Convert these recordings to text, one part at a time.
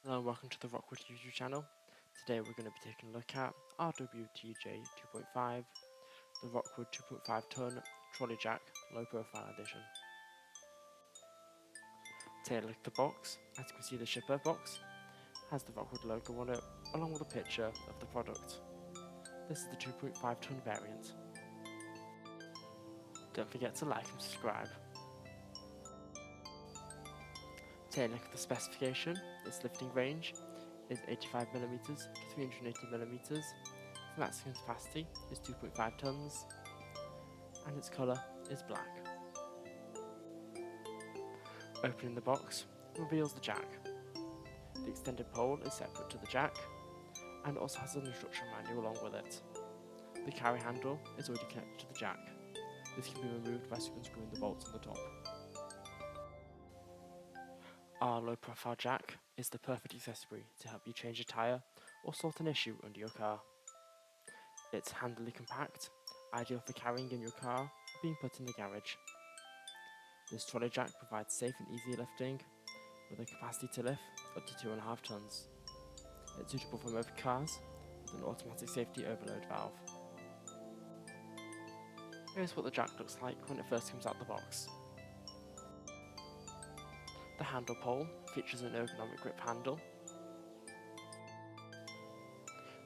Hello and welcome to the RocwooD YouTube channel. Today we're going to be taking a look at RWTJ2.5, the RocwooD 2.5 ton trolley jack low profile edition. Take a look at the box. As you can see, the shipper box has the RocwooD logo on it along with a picture of the product. This is the 2.5 ton variant. Don't forget to like and subscribe. Take a look at the specification. Its lifting range is 85mm to 380mm, its maximum capacity is 2.5 tons, and its colour is black. Opening the box reveals the jack. The extended pole is separate to the jack, and also has an instruction manual along with it. The carry handle is already connected to the jack. This can be removed by unscrewing the bolts on the top. Our low profile jack is the perfect accessory to help you change a tyre or sort an issue under your car. It's handily compact, ideal for carrying in your car or being put in the garage. This trolley jack provides safe and easy lifting with a capacity to lift up to 2.5 tons. It's suitable for moped cars with an automatic safety overload valve. Here's what the jack looks like when it first comes out the box. The handle pole features an ergonomic grip handle.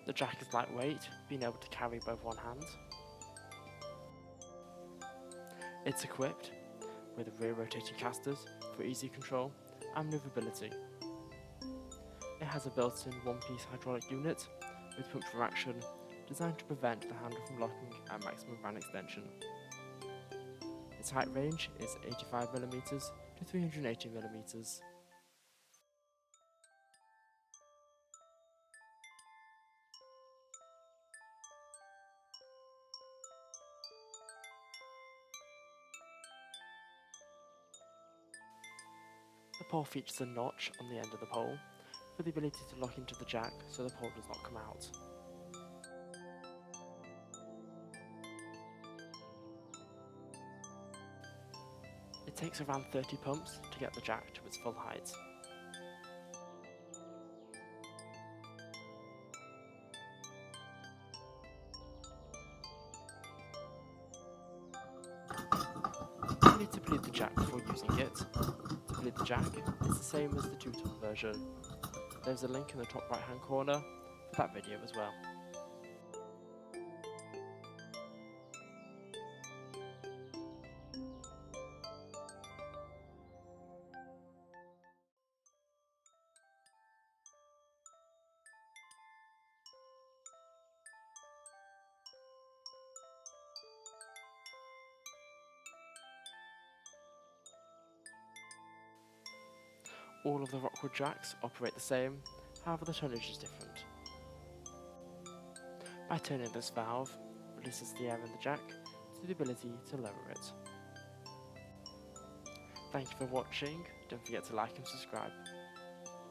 The jack is lightweight, being able to carry by one hand. It's equipped with rear rotating casters for easy control and maneuverability. It has a built-in one-piece hydraulic unit with puncture action designed to prevent the handle from locking at maximum van extension. Its height range is 85mm to 380mm. The pole features a notch on the end of the pole for the ability to lock into the jack so the pole does not come out. It takes around 30 pumps to get the jack to its full height. You need to bleed the jack before using it. To bleed the jack is the same as the 2-ton version. There's a link in the top right hand corner for that video as well. All of the RocwooD jacks operate the same, however the tonnage is different. By turning this valve, releases the air in the jack to the ability to lower it. Thank you for watching, don't forget to like and subscribe.